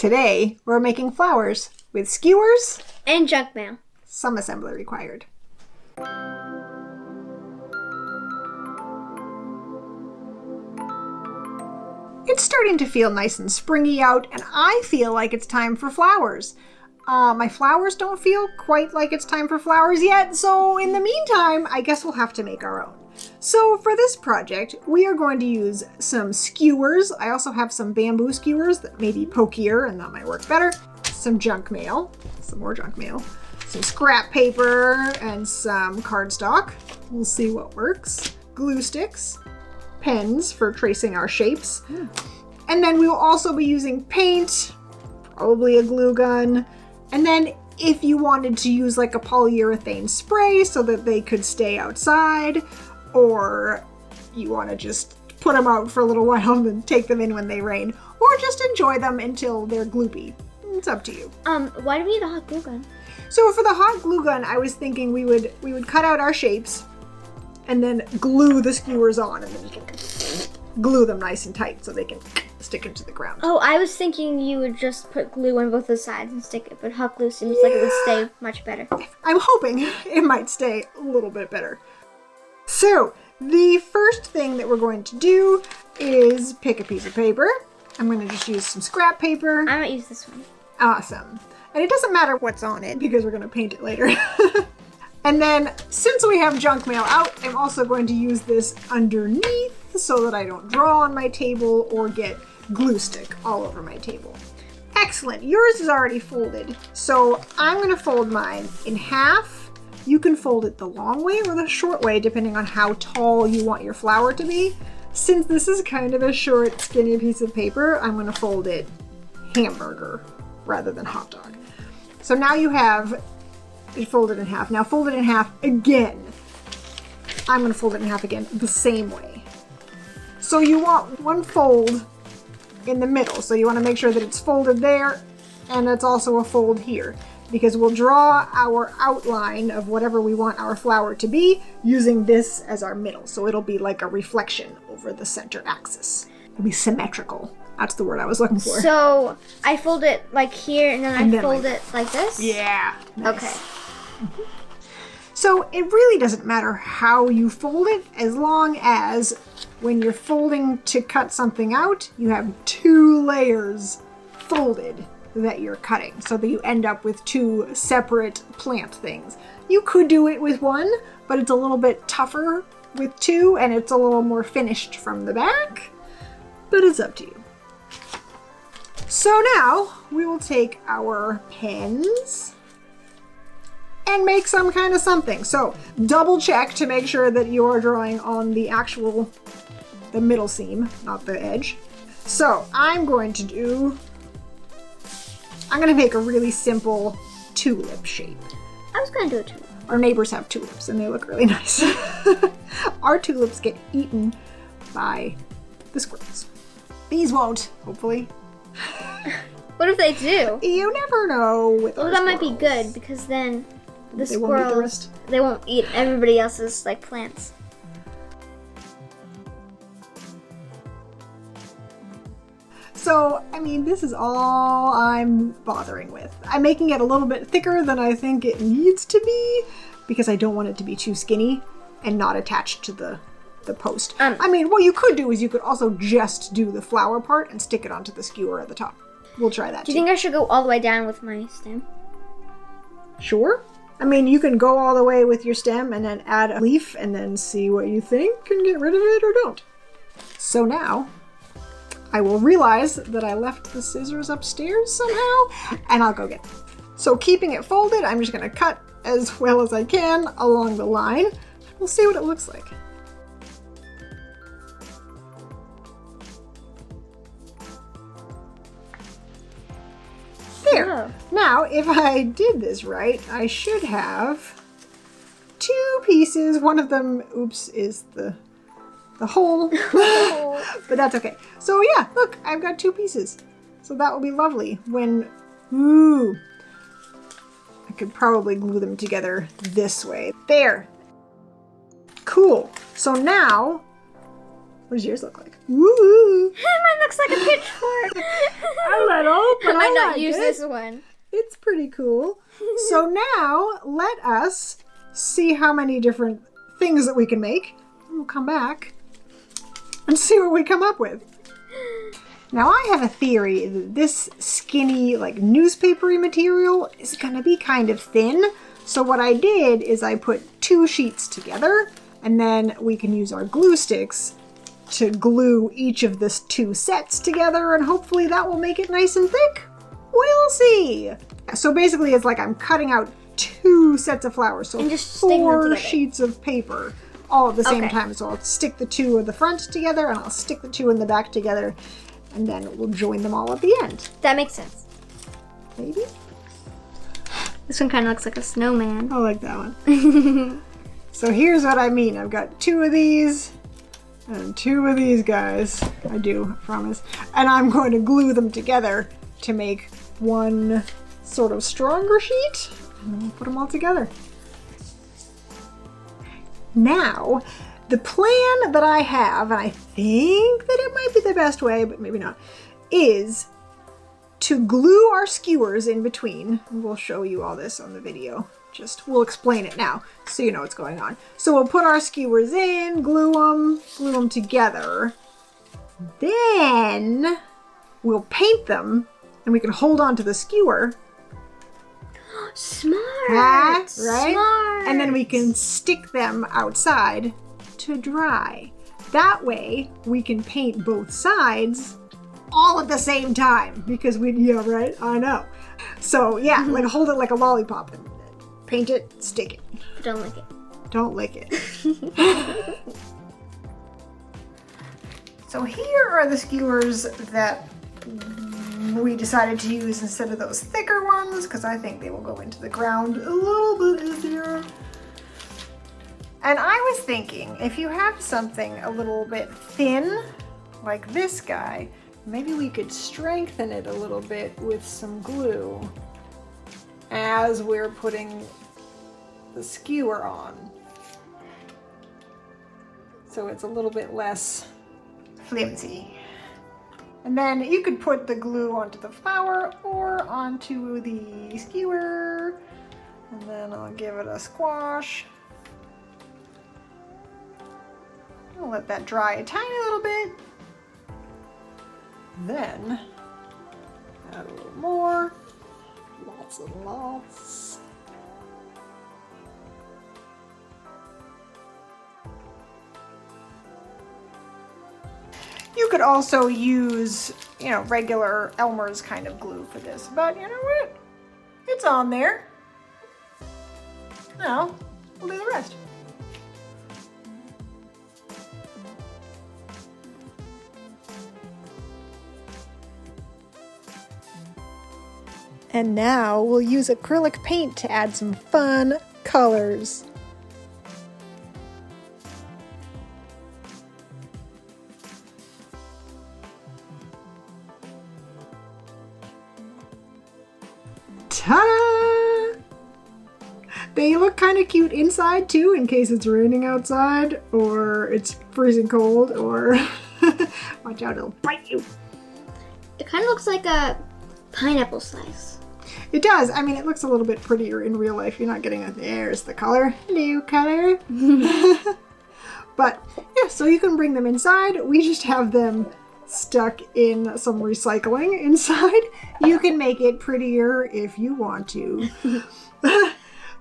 Today, we're making flowers with skewers and junk mail. Some assembly required. It's starting to feel nice and springy out, and I feel like it's time for flowers. My flowers don't feel quite like it's time for flowers yet, so in the meantime, I guess we'll have to make our own. So for this project, we are going to use some skewers. I also have some bamboo skewers that may be pokier and that might work better. Some junk mail, some more junk mail, some scrap paper, and some cardstock. We'll see what works. Glue sticks, pens for tracing our shapes. And then we will also be using paint, probably a glue gun. And then if you wanted to use like a polyurethane spray so that they could stay outside, or you want to just put them out for a little while and then take them in when they rain, or just enjoy them until they're gloopy. It's up to you. Why do we need a hot glue gun? So for the hot glue gun, I was thinking we would cut out our shapes and then glue the skewers on, and then you can glue them nice and tight so they can stick into the ground. Oh, I was thinking you would just put glue on both the sides and stick it, but hot glue seems like it would stay much better. I'm hoping it might stay a little bit better. So the first thing that we're going to do is pick a piece of paper. I'm going to just use some scrap paper. I might use this one. Awesome. And it doesn't matter what's on it because we're going to paint it later. And then since we have junk mail out, I'm also going to use this underneath so that I don't draw on my table or get glue stick all over my table. Excellent. Yours is already folded. So I'm going to fold mine in half. You can fold it the long way or the short way depending on how tall you want your flower to be. Since this is kind of a short, skinny piece of paper, I'm going to fold it hamburger rather than hot dog. So now you have it folded in half. Now fold it in half again. I'm going to fold it in half again the same way. So you want one fold in the middle. So you want to make sure that it's folded there and it's also a fold here, because we'll draw our outline of whatever we want our flower to be using this as our middle. So it'll be like a reflection over the center axis. It'll be symmetrical. That's the word I was looking for. So I fold it like here and then I fold it like this? Yeah. Nice. Okay. Mm-hmm. So it really doesn't matter how you fold it, as long as when you're folding to cut something out, you have two layers folded that you're cutting, so that you end up with two separate plant things. You could do it with one, but it's a little bit tougher with two, and it's a little more finished from the back, but it's up to you. So now we will take our pens and make some kind of something. So double check to make sure that you are drawing on the middle seam, not the edge. So I'm going to make a really simple tulip shape. I was going to do a tulip. Our neighbors have tulips and they look really nice. Our tulips get eaten by the squirrels. These won't, hopefully. What if they do? You never know with Well, that might be good, because then the They won't eat the squirrels, rest. they won't eat everybody else's like plants. So, I mean, this is all I'm bothering with. I'm making it a little bit thicker than I think it needs to be, because I don't want it to be too skinny and not attached to the post. I mean, what you could do is you could also just do the flower part and stick it onto the skewer at the top. We'll try that Do you think I should go all the way down with my stem? Sure. I mean, you can go all the way with your stem and then add a leaf and then see what you think and get rid of it or don't. So now I will realize that I left the scissors upstairs somehow, and I'll go get them. So keeping it folded, I'm just going to cut as well as I can along the line. We'll see what it looks like. There. Oh. Now, if I did this right, I should have two pieces. One of them, oops, is the hole, but that's okay. So yeah, look, I've got two pieces. So that will be lovely when, I could probably glue them together this way. There. Cool. So now What does yours look like? Woo! Mine looks like a pitchfork. A little, but I might not like use it. this one. It's pretty cool. So now let us see how many different things that we can make. We'll come back and see what we come up with. Now I have a theory that this skinny, like newspapery material is gonna be kind of thin. So what I did is I put 2 sheets together, and then we can use our glue sticks to glue each of this 2 sets together, and hopefully that will make it nice and thick. We'll see. So basically it's like I'm cutting out 2 sets of flowers, so And just sticking them 4 together. sheets of paper all at the same Okay. time. So I'll stick the 2 in the front together, and I'll stick the 2 in the back together, and then we'll join them all at the end. That makes sense. Maybe? This one kind of looks like a snowman. I like that one. So here's what I mean. I've got 2 of these and 2 of these guys. I do, I promise. And I'm going to glue them together to make one sort of stronger sheet, and then we'll put them all together. Now, the plan that I have, and I think that it might be the best way, but maybe not, is to glue our skewers in between. We'll show you all this on the video. We'll explain it now so you know what's going on. So we'll put our skewers in, glue them together. Then we'll paint them, and we can hold on to the skewer. Smart. Right? Smart. And then we can stick them outside to dry. That way we can paint both sides all at the same time, because yeah, right? I know. So yeah, like hold it like a lollipop and paint it, stick it. Don't lick it. Don't lick it. So here are the skewers that we decided to use instead of those thicker ones, because I think they will go into the ground a little bit easier. And I was thinking, if you have something a little bit thin, like this guy, maybe we could strengthen it a little bit with some glue as we're putting the skewer on. So it's a little bit less flimsy. And then you could put the glue onto the flower or onto the skewer. And then I'll give it a squash. I'll let that dry a tiny little bit. Then add a little more. Lots and lots. You could also use, regular Elmer's kind of glue for this, but you know what? It's on there. Now, we'll do the rest. And now we'll use acrylic paint to add some fun colors. Ta-da! They look kind of cute inside too, in case it's raining outside or it's freezing cold, or watch out, it'll bite you. It kind of looks like a pineapple slice. It does. I mean, it looks a little bit prettier in real life. You're not getting there's the color. Hello, color. But yeah, so you can bring them inside. We just have them stuck in some recycling inside. You can make it prettier if you want to.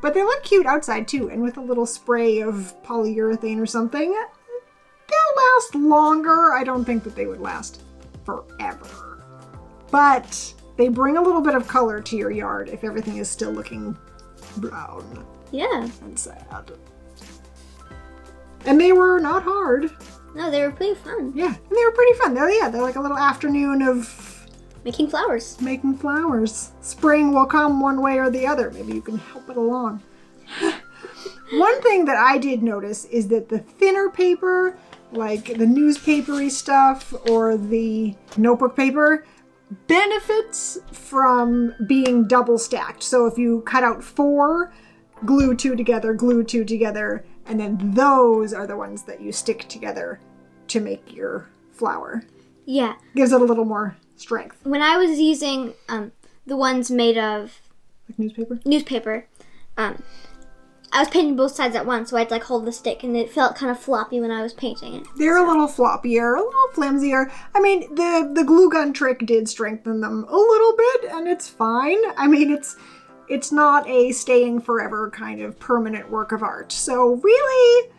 But they look cute outside too, and with a little spray of polyurethane or something, they'll last longer. I don't think that they would last forever. But they bring a little bit of color to your yard if everything is still looking brown Yeah. and sad. And they were not hard. No, they were pretty fun. Yeah, and they were pretty fun. They're like a little afternoon of Making flowers. making flowers. Spring will come one way or the other. Maybe you can help it along. One thing that I did notice is that the thinner paper, like the newspapery stuff or the notebook paper, benefits from being double stacked. So if you cut out 4, glue 2 together, and then those are the ones that you stick together to make your flower. Yeah. Gives it a little more strength. When I was using the ones made of like newspaper, I was painting both sides at once, so I'd like hold the stick, and it felt kind of floppy when I was painting it. They're a little floppier, a little flimsier. I mean, the glue gun trick did strengthen them a little bit, and it's fine. I mean, it's not a staying forever kind of permanent work of art. So really,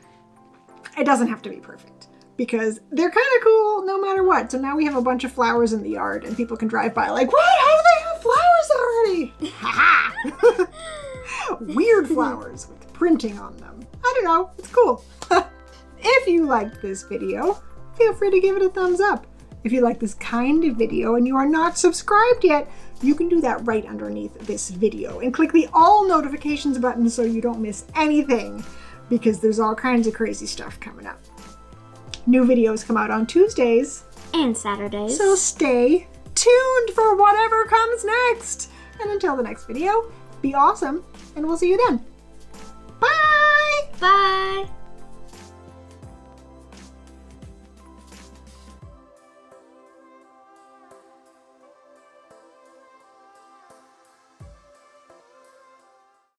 it doesn't have to be perfect because they're kind of cool no matter what. So now we have a bunch of flowers in the yard, and people can drive by like, what? How do they have flowers already? Ha-ha! Weird flowers with printing on them. I don't know, it's cool. If you liked this video, feel free to give it a thumbs up. If you like this kind of video and you are not subscribed yet, you can do that right underneath this video and click the all notifications button so you don't miss anything, because there's all kinds of crazy stuff coming up. New videos come out on Tuesdays and Saturdays, so stay tuned for whatever comes next. And until the next video, be awesome, and we'll see you then. Bye! Bye!